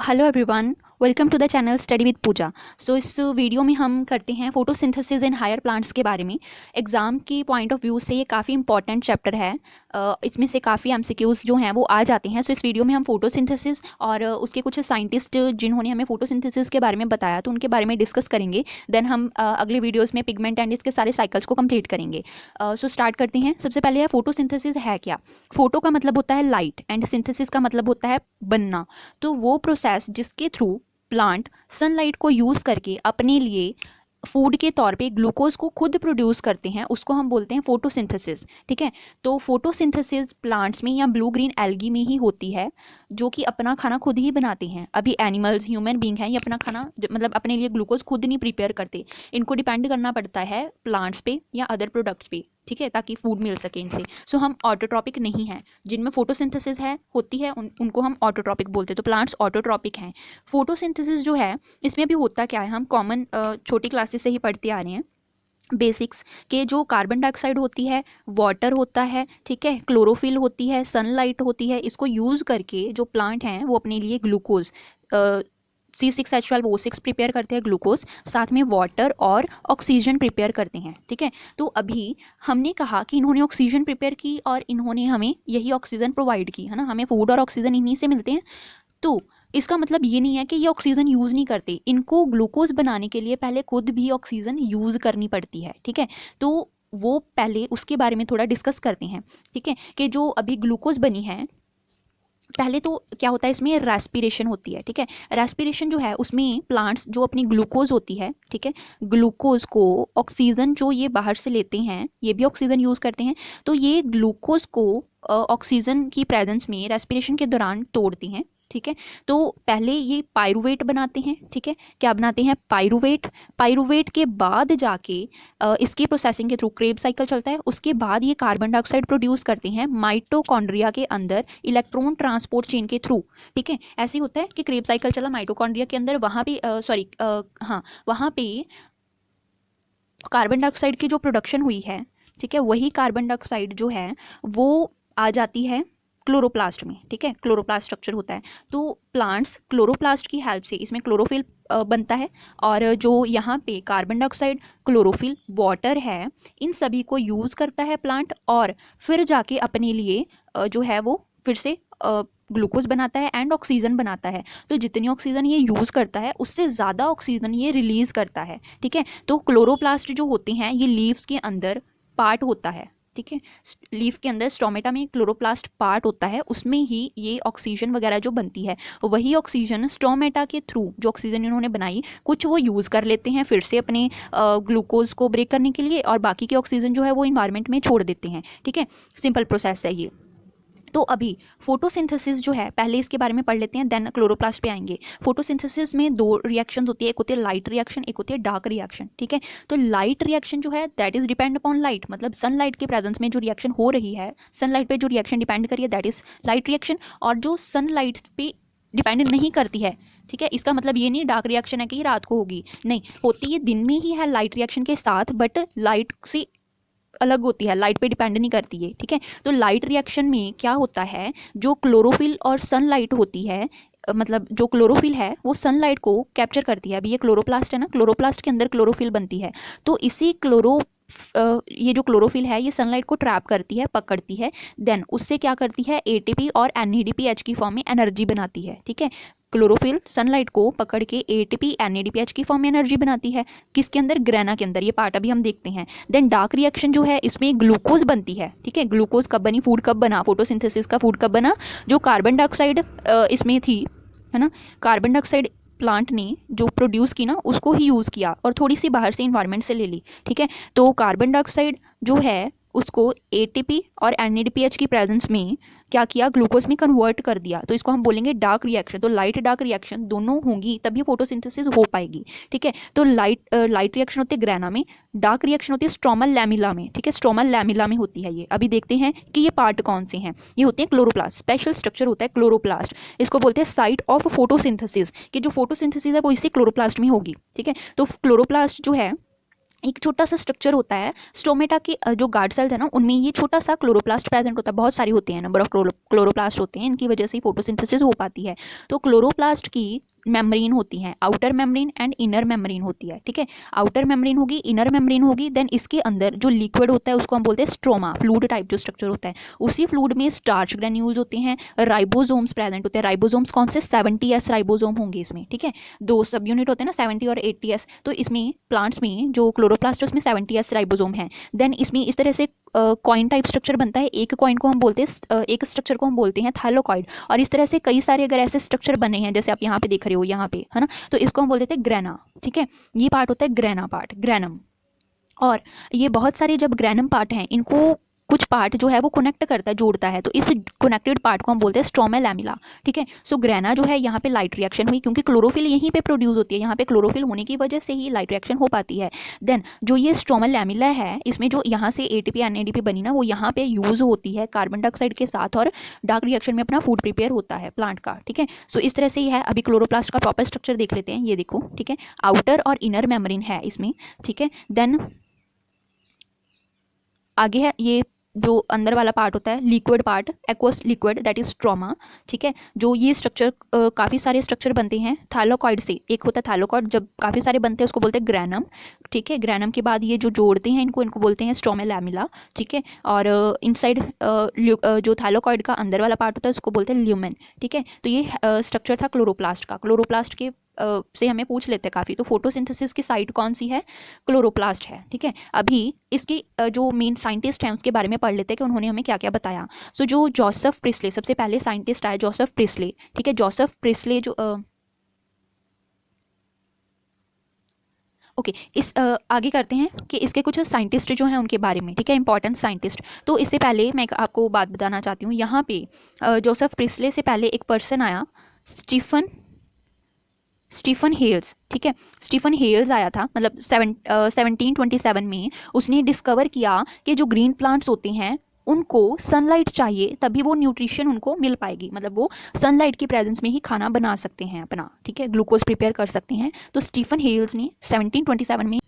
Hello everyone, welcome to the channel study with Pooja. So इस video में हम करते हैं फोटोसिंथेसिस इन हायर प्लांट्स के बारे में। एग्जाम की पॉइंट ऑफ व्यू से ये काफ़ी इंपॉर्टेंट चैप्टर है। इसमें से काफ़ी एमसीक्यूज जो हैं वो आ जाते हैं। सो इस वीडियो में हम फोटोसिंथेसिस और उसके कुछ साइंटिस्ट जिन्होंने हमें फोटोसिंथेसिस के बारे में बताया तो उनके बारे में डिस्कस करेंगे। देन हम अगले वीडियोज़ में पिगमेंट एंड इसके सारे साइकिल्स को कंप्लीट करेंगे। सो स्टार्ट करते हैं। सबसे पहले है फोटोसिंथेसिस है क्या। फोटो का मतलब होता है लाइट एंड सिंथेसिस का मतलब होता है बनना। तो वो प्रोसेस जिसके थ्रू प्लांट सनलाइट को यूज़ करके अपने लिए फूड के तौर पे ग्लूकोज को खुद प्रोड्यूस करते हैं उसको हम बोलते हैं फोटोसिंथेसिस। ठीक है, तो फोटोसिंथेसिस प्लांट्स में या ब्लू ग्रीन एल्गी में ही होती है जो कि अपना खाना खुद ही बनाते हैं। अभी एनिमल्स ह्यूमन बींग हैं, ये अपना खाना मतलब अपने लिए ग्लूकोज खुद नहीं प्रिपेयर करते, इनको डिपेंड करना पड़ता है प्लांट्स पे या अदर प्रोडक्ट्स पे। ठीक है, ताकि फूड मिल सके इनसे। सो हम ऑटोट्रॉपिक नहीं हैं। जिनमें फोटोसिंथेसिस है होती है उनको हम ऑटोट्रॉपिक बोलते हैं। तो प्लांट्स ऑटोट्रॉपिक हैं। फोटोसिंथेसिस जो है इसमें भी होता क्या है, हम कॉमन छोटी क्लासेस से ही पढ़ते आ रहे हैं बेसिक्स के। जो कार्बन डाइऑक्साइड होती है, वाटर होता है, ठीक है, क्लोरोफिल होती है, सनलाइट होती है, इसको यूज़ करके जो प्लांट हैं वो अपने लिए ग्लूकोज C6H12O6 प्रिपेयर करते हैं, ग्लूकोज, साथ में वाटर और ऑक्सीजन प्रिपेयर करते हैं। ठीक है, तो अभी हमने कहा कि इन्होंने ऑक्सीजन प्रिपेयर की और इन्होंने हमें यही ऑक्सीजन प्रोवाइड की, है ना। हमें फूड और ऑक्सीजन इन्हीं से मिलते हैं। तो इसका मतलब ये नहीं है कि ये ऑक्सीजन यूज़ नहीं करते, इनको ग्लूकोज बनाने के लिए पहले खुद भी ऑक्सीजन यूज़ करनी पड़ती है। ठीक है, तो वो पहले उसके बारे में थोड़ा डिस्कस करते हैं। ठीक है, कि जो अभी ग्लूकोज बनी है, पहले तो क्या होता है इसमें रेस्पिरेशन होती है। ठीक है, रेस्पिरेशन जो है उसमें प्लांट्स जो अपनी ग्लूकोज होती है, ठीक है, ग्लूकोज को ऑक्सीजन जो ये बाहर से लेते हैं, ये भी ऑक्सीजन यूज़ करते हैं, तो ये ग्लूकोज को ऑक्सीजन की प्रेजेंस में रेस्पिरेशन के दौरान तोड़ते हैं। ठीक है, तो पहले ये पायरुवेट बनाते हैं। ठीक है, क्या बनाते हैं, पायरुवेट। पायरुवेट के बाद जाके इसकी प्रोसेसिंग के थ्रू क्रेब साइकिल चलता है, उसके बाद ये कार्बन डाइऑक्साइड प्रोड्यूस करते हैं माइटोकॉन्ड्रिया के अंदर इलेक्ट्रॉन ट्रांसपोर्ट चेन के थ्रू। ठीक है, ऐसे ही होता है कि क्रेब साइकिल चला माइटोकॉन्ड्रिया के अंदर, वहाँ पे वहाँ पे कार्बन डाइऑक्साइड की जो प्रोडक्शन हुई है, ठीक है, वही कार्बन डाइऑक्साइड जो है वो आ जाती है क्लोरोप्लास्ट में। ठीक है, क्लोरोप्लास्ट स्ट्रक्चर होता है। तो प्लांट्स क्लोरोप्लास्ट की हेल्प से, इसमें क्लोरोफिल बनता है, और जो यहाँ पे कार्बन डाइऑक्साइड, क्लोरोफिल, वाटर है, इन सभी को यूज़ करता है प्लांट, और फिर जाके अपने लिए जो है वो फिर से ग्लूकोज बनाता है एंड ऑक्सीजन बनाता है। तो जितनी ऑक्सीजन ये यूज़ करता है उससे ज़्यादा ऑक्सीजन ये रिलीज़ करता है। ठीक है, तो क्लोरोप्लास्ट जो होते हैं ये लीव्स के अंदर पार्ट होता है। ठीक है, लीफ के अंदर स्टोमेटा में क्लोरोप्लास्ट पार्ट होता है, उसमें ही ये ऑक्सीजन वगैरह जो बनती है, वही ऑक्सीजन स्टोमेटा के थ्रू जो ऑक्सीजन इन्होंने बनाई कुछ वो यूज़ कर लेते हैं फिर से अपने ग्लूकोज को ब्रेक करने के लिए, और बाकी के ऑक्सीजन जो है वो इन्वायरमेंट में छोड़ देते हैं। ठीक है, सिंपल प्रोसेस है ये। तो अभी फोटोसिंथेसिस जो है पहले इसके बारे में पढ़ लेते हैं, देन क्लोरोप्लास्ट पे आएंगे। फोटोसिंथेसिस में दो रिएक्शन होती है, एक होती है लाइट रिएक्शन, एक होती है डार्क रिएक्शन। ठीक है, तो लाइट रिएक्शन जो है that is depend upon light, मतलब सनलाइट के प्रेजेंस में जो रिएक्शन हो रही है, सनलाइट पे जो रिएक्शन डिपेंड करिए दैट इज लाइट रिएक्शन। और जो सनलाइट पे डिपेंड नहीं करती है, ठीक है, इसका मतलब ये नहीं डार्क रिएक्शन है कि रात को होगी, नहीं, होती है दिन में ही है लाइट रिएक्शन के साथ, बट लाइट से अलग होती है, लाइट पे डिपेंड नहीं करती है। ठीक है, तो लाइट रिएक्शन में क्या होता है, जो क्लोरोफिल और सनलाइट होती है, मतलब जो क्लोरोफिल है वो सनलाइट को कैप्चर करती है। अभी ये क्लोरोप्लास्ट है ना, क्लोरोप्लास्ट के अंदर क्लोरोफिल बनती है, तो इसी ये जो क्लोरोफिल है ये सनलाइट को ट्रैप करती है, पकड़ती है, देन उससे क्या करती है, एटीपी और NADPH की फॉर्म में एनर्जी बनाती है। ठीक है, क्लोरोफिल सनलाइट को पकड़ के एटीपी NADPH की फॉर्म में एनर्जी बनाती है, किसके अंदर, ग्रेना के अंदर। ये पार्ट अभी हम देखते हैं। देन डार्क रिएक्शन जो है इसमें ग्लूकोज बनती है। ठीक है, ग्लूकोज कब बनी, फूड कब बना, फोटोसिंथेसिस का फूड कब बना, जो कार्बन डाइऑक्साइड इसमें थी, है ना, कार्बन डाइऑक्साइड प्लांट ने जो प्रोड्यूस की ना उसको ही यूज़ किया और थोड़ी सी बाहर से इन्वायरमेंट से ले ली। ठीक है, तो कार्बन डाइऑक्साइड जो है उसको एटीपी और NADPH की प्रेजेंस में क्या किया, ग्लूकोज में कन्वर्ट कर दिया, तो इसको हम बोलेंगे डार्क रिएक्शन। तो लाइट डार्क रिएक्शन दोनों होंगी तभी फोटोसिंथेसिस हो पाएगी। ठीक है, तो लाइट रिएक्शन होती है ग्रेना में, डार्क रिएक्शन होती है स्ट्रोमल लैमिला में। ठीक है, स्ट्रोमल लैमिला में होती है ये। अभी देखते हैं कि ये पार्ट कौन से हैं। ये होते हैं क्लोरोप्लास्ट, स्पेशल स्ट्रक्चर होता है क्लोरोप्लास्ट, इसको बोलते हैं साइट ऑफ फोटोसिंथेसिस, कि जो फोटोसिंथेसिस है वो इसी क्लोरोप्लास्ट में होगी। ठीक है, तो क्लोरोप्लास्ट जो है एक छोटा सा स्ट्रक्चर होता है स्टोमेटा के जो गार्ड सेल्स है ना, उनमें ये छोटा सा क्लोरोप्लास्ट प्रेजेंट होता है। बहुत सारी होते हैं, नंबर ऑफ क्लोरोप्लास्ट होते हैं, इनकी वजह से ही फोटोसिंथेसिस हो पाती है। तो क्लोरोप्लास्ट की मेम्ब्रेन होती है, outer membrane and inner membrane होती है, ठीक है। आउटर मेम्ब्रेन होगी, इनर मेम्ब्रेन होगी, देन इसके अंदर जो लिक्विड होता है उसको हम बोलते हैं स्ट्रोमा, फ्लूइड टाइप जो स्ट्रक्चर होता है। उसी फ्लूइड में स्टार्च ग्रेन्यूल्स होते हैं, राइबोसोम्स प्रेजेंट होते हैं। राइबोसोम्स कौन से? 70S राइबोसोम होंगे इसमें, ठीक है। 2 सब यूनिट होते हैं ना, 70 और 80S। तो इसमें प्लांट्स में जो क्लोरोप्लास्ट है उसमें 70S राइबोसोम है। देन इसमें इस तरह से कॉइन टाइप स्ट्रक्चर बनता है। एक कॉइन को हम बोलते हैं, एक स्ट्रक्चर को हम बोलते हैं थाइलोकॉइड। और इस तरह से कई सारे अगर ऐसे स्ट्रक्चर बने हैं जैसे आप यहाँ पे देख रहे हो, यहाँ पे है ना, तो इसको हम बोलते हैं ग्रेना, ठीक है। ये पार्ट होता है ग्रेना पार्ट, ग्रेनम। और ये बहुत सारे जब ग्रेनम पार्ट हैं, इनको कुछ पार्ट जो है वो कनेक्ट करता है, जोड़ता है, तो इस कनेक्टेड पार्ट को हम बोलते हैं स्ट्रोमा लैमिला, ठीक है। सो ग्रेना जो है यहाँ पे लाइट रिएक्शन हुई, क्योंकि क्लोरोफिल यहीं पे प्रोड्यूस होती है, यहाँ पे क्लोरोफिल होने की वजह से ही लाइट रिएक्शन हो पाती है। देन जो ये स्ट्रोमा लैमिला है, इसमें जो यहाँ से ATP NADP बनी ना, वो यहाँ पे यूज़ होती है कार्बन डाइऑक्साइड के साथ, और डार्क रिएक्शन में अपना फूड प्रिपेयर होता है प्लांट का, ठीक है। सो इस तरह से ही है। अभी क्लोरोप्लास्ट का प्रॉपर स्ट्रक्चर देख लेते हैं, ये देखो, ठीक है। आउटर और इनर मेम्ब्रेन है इसमें, ठीक है। देन आगे है ये जो अंदर वाला पार्ट होता है, liquid part, aqueous liquid, that is stroma, ठीक है। जो ये स्ट्रक्चर काफ़ी सारे स्ट्रक्चर बनते हैं थाइलोकॉइड से। एक होता है थाइलोकॉइड, जब काफ़ी सारे बनते हैं उसको बोलते हैं ग्रेनम, ठीक है। ग्रेनम के बाद ये जो जोड़ते हैं इनको बोलते हैं स्ट्रोमा लैमिला, ठीक है। और इनसाइड जो थाइलोकॉइड का अंदर वाला पार्ट होता है उसको बोलते हैं ल्यूमेन, ठीक है। तो ये स्ट्रक्चर था क्लोरोप्लास्ट का। क्लोरोप्लास्ट के से हमें पूछ लेते हैं काफ़ी। तो फोटोसिंथेसिस की साइट कौन सी है? क्लोरोप्लास्ट है, ठीक है। अभी इसके जो मेन साइंटिस्ट हैं उसके बारे में पढ़ लेते हैं कि उन्होंने हमें क्या क्या बताया। सो जो जोसेफ प्रिस्ले, सबसे पहले साइंटिस्ट आए जोसेफ प्रिस्ले, ठीक है। जोसेफ प्रिस्ले जो ओके इस आगे करते हैं कि इसके कुछ साइंटिस्ट जो हैं उनके बारे में, ठीक है, इंपॉर्टेंट साइंटिस्ट। तो इससे पहले मैं आपको बात बताना चाहती हूँ। यहाँ पे जोसेफ प्रिस्ले से पहले एक पर्सन आया, स्टीफन हेल्स, ठीक है। स्टीफन हेल्स आया था, मतलब 1727 में उसने डिस्कवर किया कि जो ग्रीन प्लांट्स होते हैं उनको सनलाइट चाहिए, तभी वो न्यूट्रिशन उनको मिल पाएगी, मतलब वो सनलाइट की प्रेजेंस में ही खाना बना सकते हैं अपना, ठीक है, ग्लूकोज प्रिपेयर कर सकते हैं। तो स्टीफन हेल्स ने 1727 में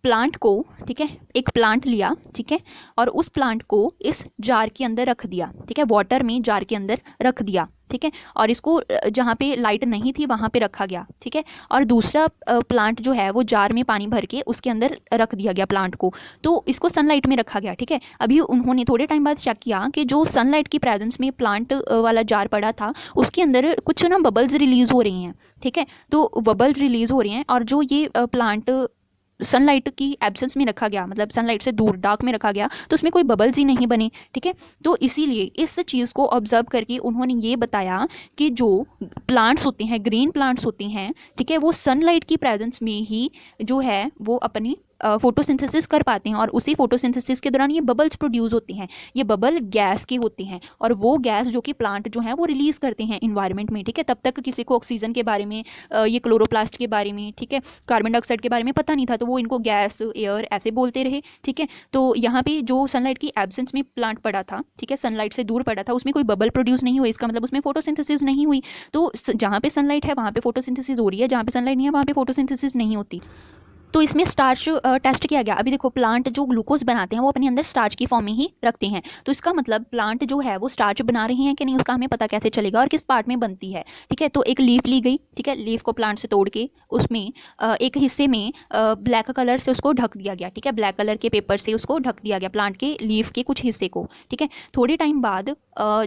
प्लांट को, ठीक है, एक प्लांट लिया, ठीक है, और उस प्लांट को इस जार के अंदर रख दिया, ठीक है, वाटर में जार के अंदर रख दिया, ठीक है। और इसको जहाँ पे लाइट नहीं थी वहाँ पे रखा गया, ठीक है। और दूसरा प्लांट जो है वो जार में पानी भर के उसके अंदर रख दिया गया प्लांट को, तो इसको सनलाइट में रखा गया, ठीक है। अभी उन्होंने थोड़े टाइम बाद चेक किया कि जो सनलाइट की प्रेजेंस में प्लांट वाला जार पड़ा था उसके अंदर कुछ ना बबल्स रिलीज हो रही हैं, ठीक है। तो बबल्स रिलीज हो रही हैं, और जो ये प्लांट सनलाइट की एब्सेंस में रखा गया, मतलब सनलाइट से दूर डार्क में रखा गया, तो उसमें कोई बबल्स ही नहीं बने, ठीक है। तो इसीलिए इस चीज़ को ऑब्जर्व करके उन्होंने ये बताया कि जो प्लांट्स होते हैं, ग्रीन प्लांट्स होते हैं, ठीक है, वो सनलाइट की प्रेजेंस में ही जो है वो अपनी फोटोसिंथेसिस कर पाते हैं, और उसी फोटोसिंथेसिस के दौरान ये बबल्स प्रोड्यूस होते हैं। ये बबल गैस के होते हैं, और वो गैस जो कि प्लांट जो है वो रिलीज़ करते हैं इन्वायरमेंट में, ठीक है। तब तक किसी को ऑक्सीजन के बारे में, ये क्लोरोप्लास्ट के बारे में, ठीक है, कार्बन डाइऑक्साइड के बारे में पता नहीं था, तो वो इनको गैस, एयर ऐसे बोलते रहे, ठीक है। तो यहाँ पे जो सनलाइट की एब्सेंस में प्लांट पड़ा था, ठीक है, सनलाइट से दूर पड़ा था, उसमें कोई बबल प्रोड्यूस नहीं हुई, इसका मतलब उसमें फोटोसिंथेसिस नहीं हुई। तो जहाँ पे सनलाइट है वहाँ पे फोटोसिंथेसिस हो रही है, जहाँ पे सनलाइट नहीं है वहाँ पे फोटोसिंथेसिस नहीं होती। तो इसमें स्टार्च टेस्ट किया गया। अभी देखो, प्लांट जो ग्लूकोज बनाते हैं वो अपने अंदर स्टार्च की फॉर्म में ही रखते हैं, तो इसका मतलब प्लांट जो है वो स्टार्च बना रहे हैं कि नहीं उसका हमें पता कैसे चलेगा, और किस पार्ट में बनती है, ठीक है। तो एक लीफ ली गई, ठीक है, लीफ को प्लांट से तोड़ के उसमें एक हिस्से में ब्लैक कलर से उसको ढक दिया गया, ठीक है, ब्लैक कलर के पेपर से उसको ढक दिया गया, प्लांट के लीफ के कुछ हिस्से को, ठीक है। थोड़े टाइम बाद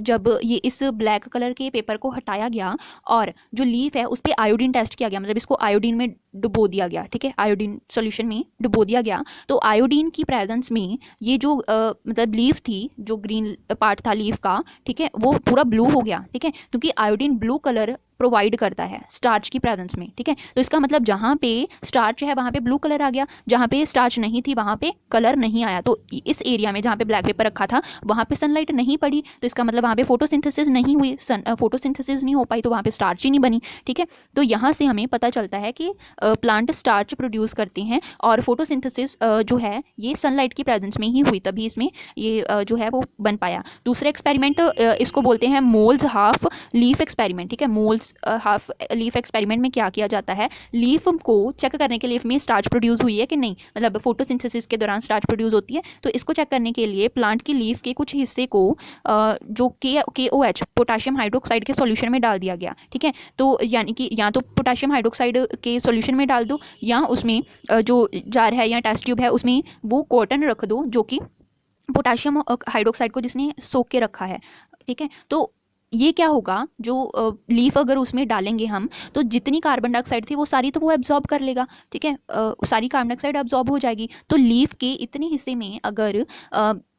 जब ये इस ब्लैक कलर के पेपर को हटाया गया और जो लीफ है उस पर आयोडीन टेस्ट किया गया, मतलब इसको आयोडीन में डुबो दिया गया, ठीक है, आयोडीन सॉल्यूशन में डुबो दिया गया। तो आयोडीन की प्रेजेंस में ये जो मतलब लीफ थी, जो ग्रीन पार्ट था लीफ का, ठीक है, वो पूरा ब्लू हो गया, ठीक है, क्योंकि आयोडीन ब्लू कलर प्रोवाइड करता है स्टार्च की प्रेजेंस में, ठीक है। तो इसका मतलब जहाँ पे स्टार्च है वहाँ पे ब्लू कलर आ गया, जहाँ पे स्टार्च नहीं थी वहाँ पे कलर नहीं आया। तो इस एरिया में जहाँ पे ब्लैक पेपर रखा था वहाँ पे सनलाइट नहीं पड़ी, तो इसका मतलब वहाँ पे फोटोसिंथेसिस नहीं हुई, फोटोसिंथेसिस नहीं हो पाई, तो वहाँ पे स्टार्च ही नहीं बनी, ठीक है। तो यहाँ से हमें पता चलता है कि प्लांट स्टार्च प्रोड्यूस करते हैं, और फोटोसिंथेसिस जो है ये सनलाइट की प्रेजेंस में ही हुई, तभी इसमें ये जो है वो बन पाया। दूसरा एक्सपेरिमेंट इसको बोलते हैं मोल्स हाफ लीफ एक्सपेरिमेंट, ठीक है। मोल्स हाफ लीफ एक्सपेरिमेंट में क्या किया जाता है, लीफ को चेक करने के लिए लीफ में स्टार्च प्रोड्यूस हुई है कि नहीं, मतलब फोटोसिंथेसिस के दौरान स्टार्च प्रोड्यूस होती है, तो इसको चेक करने के लिए प्लांट की लीफ के कुछ हिस्से को जो KOH पोटाशियम हाइड्रोक्साइड के सॉल्यूशन में डाल दिया गया। ठीक है, तो यानी कि या तो पोटाशियम हाइड्रोक्साइड के सॉल्यूशन में डाल दो, या उसमें जो जार है या टेस्ट ट्यूब है उसमें वो कॉटन रख दो जो कि पोटाशियम हाइड्रोक्साइड को जिसने सोख के रखा है। ठीक है, तो ये क्या होगा, जो लीफ अगर उसमें डालेंगे हम, तो जितनी कार्बन डाइऑक्साइड थी वो सारी तो वो एब्जॉर्ब कर लेगा। ठीक है, सारी कार्बन डाइऑक्साइड एब्जॉर्ब हो जाएगी। तो लीफ के इतने हिस्से में अगर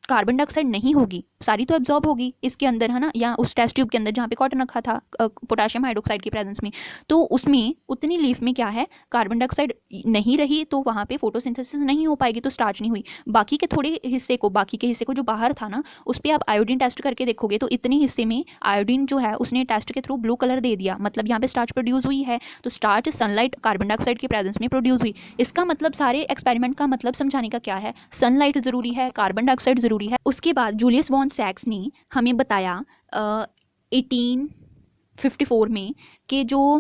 कार्बन डाइऑक्साइड नहीं होगी, सारी तो एब्जॉर्ब होगी इसके अंदर, है ना, या उस टेस्ट ट्यूब के अंदर जहाँ पे कॉटन रखा था पोटाशियम हाइड्रोक्साइड की प्रेजेंस में, तो उसमें उतनी लीफ में क्या है, कार्बन डाइऑक्साइड नहीं रही, तो वहाँ पे फोटोसिंथेसिस नहीं हो पाएगी, तो स्टार्च नहीं हुई। बाकी के हिस्से को जो बाहर था ना, उस पर आप आयोडीन टेस्ट करके देखोगे तो इतने हिस्से में आयोडीन जो है उसने टेस्ट के थ्रू ब्लू कलर दे दिया, मतलब यहाँ पे स्टार्च प्रोड्यूस हुई है। तो स्टार्च सनलाइट कार्बन डाइऑक्साइड की प्रेजेंस में प्रोड्यूस हुई। इसका मतलब सारे एक्सपेरिमेंट का मतलब समझाने का क्या है, सनलाइट ज़रूरी है, कार्बन डाइऑक्साइड ज़रूरी है। उसके बाद जूलियस वॉन सैक्स ने हमें बताया 1854 में कि जो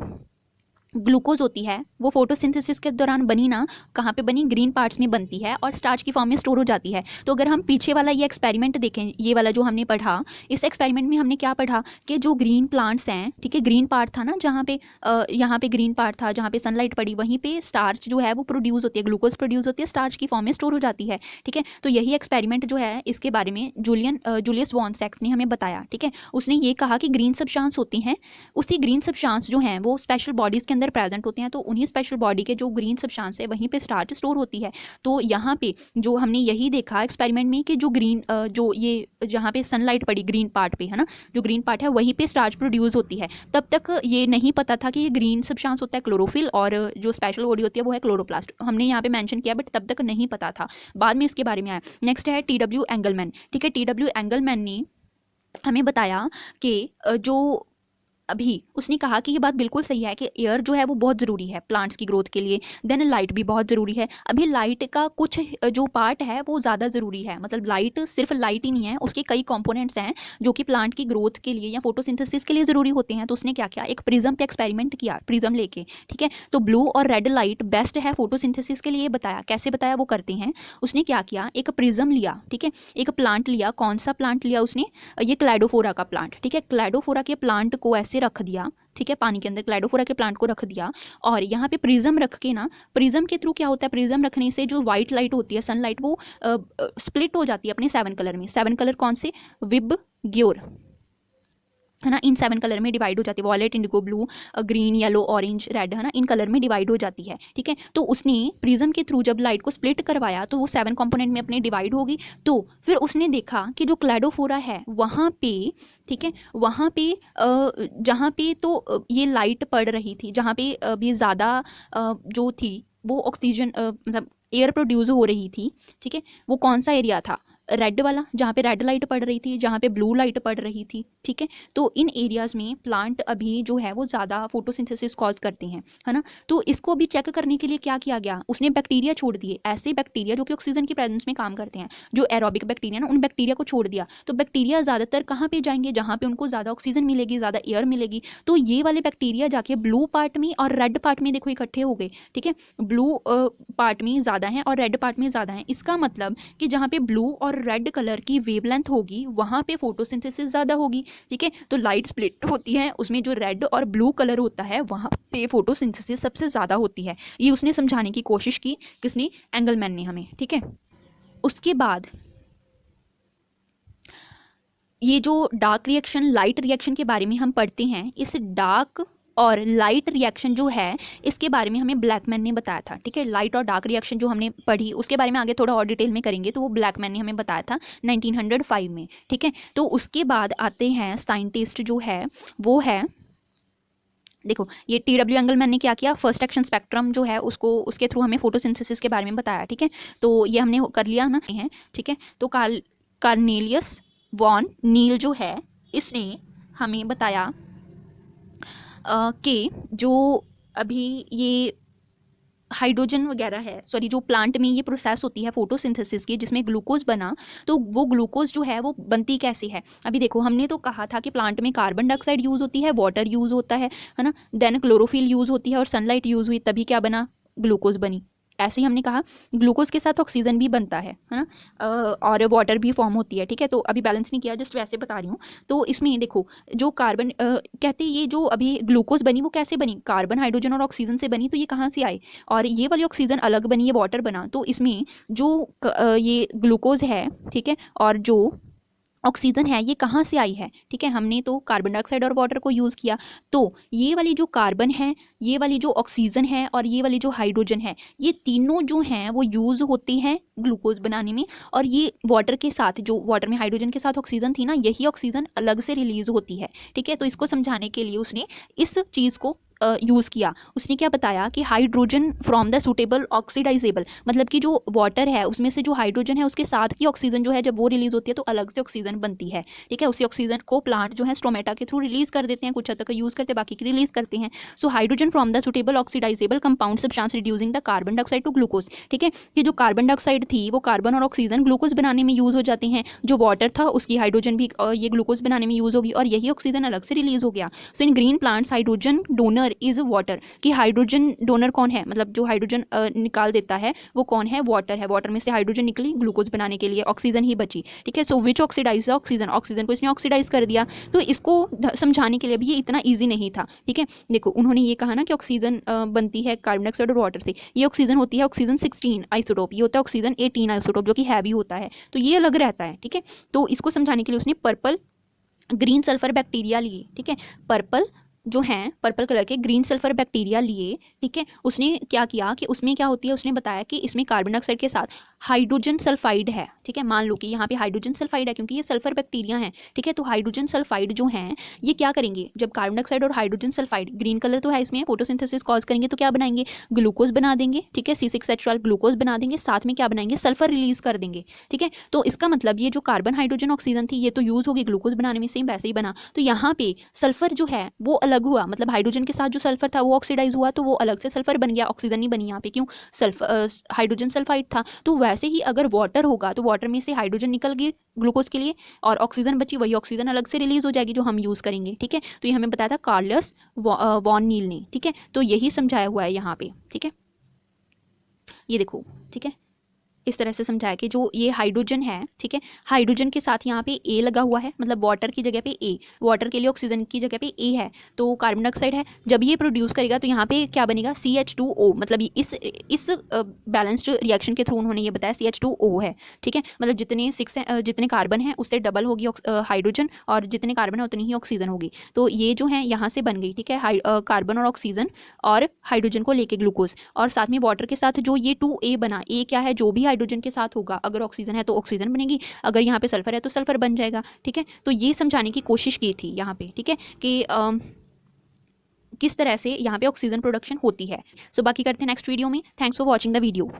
ग्लूकोज होती है वो फोटोसिंथेसिस के दौरान बनी ना, कहाँ पे बनी, ग्रीन पार्ट्स में बनती है और स्टार्च की फॉर्म में स्टोर हो जाती है। तो अगर हम पीछे वाला ये एक्सपेरिमेंट देखें, ये वाला जो हमने पढ़ा, इस एक्सपेरिमेंट में हमने क्या पढ़ा कि जो ग्रीन प्लांट्स हैं, ठीक है, ग्रीन पार्ट था ना जहाँ पे यहाँ पे ग्रीन पार्ट था जहाँ पे सनलाइट पड़ी, वहीं पे स्टार्च जो है वो प्रोड्यूस होती है, ग्लूकोज प्रोड्यूस होती है, स्टार्च की फॉर्म में स्टोर हो जाती है। ठीक है, तो यही एक्सपेरिमेंट जो है इसके बारे में जूलियस वॉन सैक्स ने हमें बताया। ठीक है, उसने ये कहा कि ग्रीन सब्सटेंस होती हैं, उसी ग्रीन सब्सटेंस जो हैं वो स्पेशल बॉडीज़ के अंदर प्रेजेंट होते हैं, तो उन्हीं स्पेशल बॉडी के जो ग्रीन सब्सटेंस है वहीं पे स्टार्च स्टोर होती है। तो यहाँ पे जो हमने यही देखा एक्सपेरिमेंट में कि जो ग्रीन जो ये जहाँ पे सनलाइट पड़ी ग्रीन पार्ट पे, है ना, जो ग्रीन पार्ट है वहीं पे स्टार्च प्रोड्यूस होती है। तब तक ये नहीं पता था कि ये ग्रीन सब्सटेंस होता है क्लोरोफिल, और जो स्पेशल बॉडी होती है वो है क्लोरोप्लास्ट, हमने यहाँ पे मेंशन किया, बट तब तक नहीं पता था, बाद में इसके बारे में आया। नेक्स्ट है TW एंगलमैन। ठीक है, TW एंगलमैन ने हमें बताया कि जो अभी उसने कहा कि ये बात बिल्कुल सही है कि एयर जो है वो बहुत ज़रूरी है प्लांट्स की ग्रोथ के लिए, देन लाइट भी बहुत ज़रूरी है। अभी लाइट का कुछ जो पार्ट है वो ज़्यादा ज़रूरी है, मतलब लाइट सिर्फ लाइट ही नहीं है, उसके कई कंपोनेंट्स हैं जो कि प्लांट की ग्रोथ के लिए या फोटोसिंथेसिस के लिए ज़रूरी होते हैं। तो उसने क्या किया, एक प्रिज्म पे एक्सपेरिमेंट किया, प्रिज्म लेके। ठीक है, तो ब्लू और रेड लाइट बेस्ट है फोटोसिंथेसिस के लिए बताया। कैसे बताया वो करते हैं। उसने क्या किया, एक प्रिज्म लिया, ठीक है, एक प्लांट लिया, कौन सा प्लांट लिया उसने, ये क्लैडोफोरा का प्लांट। ठीक है, क्लैडोफोरा के प्लांट को ऐसे रख दिया, ठीक है, पानी के अंदर क्लैडोफोरा के प्लांट को रख दिया, और यहाँ पे प्रिज्म रख के ना, प्रिज्म के थ्रू क्या होता है, प्रिज्म रखने से जो व्हाइट लाइट होती है, सनलाइट, वो स्प्लिट हो जाती है अपने 7 कलर में। 7 कलर कौन से, विब ग्योर, है ना, इन 7 कलर में डिवाइड हो जाती है, violet, indigo, blue, green, yellow, orange, red, है ना, इन कलर में डिवाइड हो जाती है। ठीक है, तो उसने प्रिज्म के थ्रू जब लाइट को स्प्लिट करवाया तो वो 7 कंपोनेंट में अपने डिवाइड होगी। तो फिर उसने देखा कि जो क्लैडोफोरा है वहाँ पे, ठीक है, वहाँ पे जहाँ पे तो ये लाइट पड़ रही थी, जहाँ पे अभी ज़्यादा जो थी वो ऑक्सीजन मतलब एयर प्रोड्यूस हो रही थी। ठीक है, वो कौन सा एरिया था, रेड वाला, जहाँ पे रेड लाइट पड़ रही थी, जहाँ पे ब्लू लाइट पड़ रही थी। ठीक है, तो इन एरियाज़ में प्लांट अभी जो है वो ज़्यादा फोटोसिंथेसिस कॉज करते हैं, है ना। तो इसको भी चेक करने के लिए क्या किया गया, उसने बैक्टीरिया छोड़ दिए, ऐसे बैक्टीरिया जो कि ऑक्सीजन की प्रेजेंस में काम करते हैं, जो एरोबिक बैक्टीरिया ना, उन बैक्टीरिया को छोड़ दिया। तो बैक्टीरिया ज़्यादातर कहाँ पे जाएंगे, जहाँ पे उनको ज़्यादा ऑक्सीजन मिलेगी, ज़्यादा एयर मिलेगी। तो ये वाले बैक्टीरिया जाके ब्लू पार्ट में और रेड पार्ट में देखो इकट्ठे हो गए। ठीक है, ब्लू पार्ट में ज़्यादा हैं और रेड पार्ट में ज़्यादा हैं। इसका मतलब कि जहाँ पे ब्लू और रेड कलर की वेवलेंथ होगी वहाँ पे फोटोसिंथेसिस ज़्यादा होगी। ठीक है, तो लाइट स्प्लिट होती है, उसमें जो रेड और ब्लू कलर होता है वहाँ पे फोटोसिंथेसिस सबसे ज़्यादा होती है। ये उसने समझाने की कोशिश की, किसने, एंगलमैन ने हमें। ठीक है, उसके बाद ये जो डार्क रिएक्शन लाइट रिएक्शन के बारे में हम पढ़ते हैं, इस डार्क और लाइट रिएक्शन जो है इसके बारे में हमें ब्लैकमैन ने बताया था। ठीक है, लाइट और डार्क रिएक्शन जो हमने पढ़ी उसके बारे में आगे थोड़ा और डिटेल में करेंगे, तो वो ब्लैकमैन ने हमें बताया था 1905 में। ठीक है, तो उसके बाद आते हैं साइंटिस्ट जो है वो है, देखो ये TW एंगलमैन ने क्या किया, फर्स्ट एक्शन स्पेक्ट्रम जो है उसको, उसके थ्रू हमें फोटोसिंथेसिस के बारे में बताया। ठीक है, तो ये हमने कर लिया ना है। ठीक है, तो कार्नेलियस वॉन नील जो है इसने हमें बताया कि जो अभी ये हाइड्रोजन वगैरह है, सॉरी जो प्लांट में ये प्रोसेस होती है फोटोसिंथेसिस की जिसमें ग्लूकोज बना, तो वो ग्लूकोज जो है वो बनती कैसे है। अभी देखो हमने तो कहा था कि प्लांट में कार्बन डाइऑक्साइड यूज़ होती है, वाटर यूज़ होता है ना, देन क्लोरोफिल यूज़ होती है और सनलाइट यूज़ हुई, तभी क्या बना, ग्लूकोज बनी। ऐसे ही हमने कहा ग्लूकोज के साथ ऑक्सीजन भी बनता है ना, और वाटर भी फॉर्म होती है, ठीक है। तो अभी बैलेंस नहीं किया, जस्ट वैसे बता रही हूँ। तो इसमें देखो जो कार्बन कहते हैं, ये जो अभी ग्लूकोज बनी वो कैसे बनी, कार्बन हाइड्रोजन और ऑक्सीजन से बनी, तो ये कहाँ से आए, और ये वाली ऑक्सीजन अलग बनी, ये वाटर बना। तो इसमें जो ये ग्लूकोज है, ठीक है, और जो ऑक्सीजन है ये कहाँ से आई है, ठीक है। हमने तो कार्बन डाइऑक्साइड और वाटर को यूज़ किया, तो ये वाली जो कार्बन है, ये वाली जो ऑक्सीजन है और ये वाली जो हाइड्रोजन है, ये तीनों जो हैं वो यूज़ होती हैं ग्लूकोज बनाने में। और ये वाटर के साथ, जो वाटर में हाइड्रोजन के साथ ऑक्सीजन थी ना, यही ऑक्सीजन अलग से रिलीज होती है, ठीक है। तो इसको समझाने के लिए उसने इस चीज़ को यूज़ किया। उसने क्या बताया कि hydrogen from the suitable oxidisable, मतलब कि जो वाटर है उसमें से जो हाइड्रोजन है उसके साथ की ऑक्सीजन जो है जब वो रिलीज होती है तो अलग से ऑक्सीजन बनती है, ठीक है। उसी ऑक्सीजन को प्लांट जो है स्टोमेटा के थ्रू रिलीज कर देते हैं, कुछ हद तक यूज़ करते हैं, बाकी की रिलीज करते हैं। So hydrogen from the suitable oxidizable compound substance reducing the carbon dioxide to glucose, ठीक है। कि जो कार्बन डाइऑक्साइड थी वो कार्बन और ऑक्सीजन ग्लूकोज बनाने में यूज़ हो जाते हैं, जो वाटर था उसकी हाइड्रोजन भी ये ग्लूकोज बनाने में यूज़ होगी और यही ऑक्सीजन अलग से रिलीज हो गया। So in green plants hydrogen donor is water, कि हाइड्रोजन डोनर कौन है, मतलब जो हाइड्रोजन निकाल देता है वो कौन है, वाटर है। वाटर में से हाइड्रोजन निकली ग्लूकोज बनाने के लिए, ऑक्सीजन ही बची, ठीक है। सो विच ऑक्सीडाइज ऑक्सीजन, ऑक्सीजन को इसने ऑक्सीडाइज कर दिया। तो इसको समझाने के लिए भी ये इतना ईजी नहीं था, ठीक है। देखो उन्होंने ये कहा ना कि ऑक्सीजन बनती है कार्बन डाइऑक्साइड और वाटर से, ये ऑक्सीजन होती है ऑक्सीजन 16 आइसोटोप, ये होता है ऑक्सीजन 18 आइसोटोप जो कि हैवी होता है, तो ये अलग रहता है, ठीक है। तो इसको समझाने के लिए उसने पर्पल ग्रीन सल्फर बैक्टीरिया लिए, ठीक है। पर्पल जो हैं पर्पल कलर के ग्रीन सल्फर बैक्टीरिया लिए, ठीक है। उसने क्या किया कि उसमें क्या होती है, उसने बताया कि इसमें कार्बन डाइऑक्साइड के साथ हाइड्रोजन सल्फाइड है, ठीक है। मान लो कि यहाँ पे हाइड्रोजन सल्फाइड है क्योंकि ये सल्फर बैक्टीरिया हैं, ठीक है। तो हाइड्रोजन सल्फाइड जो हैं ये क्या करेंगे, जब कार्बन डाइऑक्साइड और हाइड्रोजन सल्फाइड, ग्रीन कलर तो है इसमें, फोटोसिंथेसिस कॉज करेंगे तो क्या बनाएंगे, ग्लूकोज बना देंगे, ठीक है। C6H12 ग्लूकोज बना देंगे, साथ में क्या बनाएंगे, सल्फर रिलीज कर देंगे, ठीक है। तो इसका मतलब ये जो कार्बन हाइड्रोजन ऑक्सीजन थी ये तो यूज होगी ग्लूकोज बनाने में, सेम वैसे ही बना। तो यहाँ पे सल्फर जो है वो अलग हुआ, मतलब हाइड्रोजन के साथ जो सल्फर था वो ऑक्सीडाइज हुआ तो वो अलग से सल्फर बन गया, ऑक्सीजन नहीं बनी यहाँ पे, क्यों, सल्फर हाइड्रोजन सल्फाइड था। तो वैसे ही अगर वाटर होगा तो वाटर में से हाइड्रोजन निकल गई ग्लूकोज के लिए और ऑक्सीजन बची, वही ऑक्सीजन अलग से रिलीज हो जाएगी जो हम यूज़ करेंगे, ठीक है। तो ये हमें बताया था कार्लस वॉन नील ने, ठीक है। तो यही समझाया हुआ है यहाँ पे, ठीक है। ये देखो, ठीक है, इस तरह से समझाया कि जो ये हाइड्रोजन है, ठीक है, हाइड्रोजन के साथ यहाँ पे ए लगा हुआ है, मतलब वाटर की जगह पे ए, वाटर के लिए ऑक्सीजन की जगह पे ए है, तो कार्बन डाइऑक्साइड है। जब ये प्रोड्यूस करेगा तो यहाँ पे क्या बनेगा, CH2O, मतलब इस बैलेंस्ड रिएक्शन के थ्रू उन्होंने ये बताया CH2O है, ठीक है। मतलब जितने कार्बन है उससे डबल होगी हाइड्रोजन और जितने कार्बन है उतनी ही ऑक्सीजन होगी। तो ये जो है यहाँ से बन गई, ठीक है, कार्बन और ऑक्सीजन और हाइड्रोजन को लेके ग्लूकोज, और साथ में वाटर के साथ जो ये 2A बना, ए क्या है, जो भी हाइड्रोजन के साथ होगा, अगर ऑक्सीजन है तो ऑक्सीजन बनेगी, अगर यहाँ पे सल्फर है तो सल्फर बन जाएगा, ठीक है। तो ये समझाने की कोशिश की थी यहाँ पे, ठीक है, कि किस तरह से यहाँ पे ऑक्सीजन प्रोडक्शन होती है। सो बाकी करते हैं नेक्स्ट वीडियो में। Thanks for watching the video.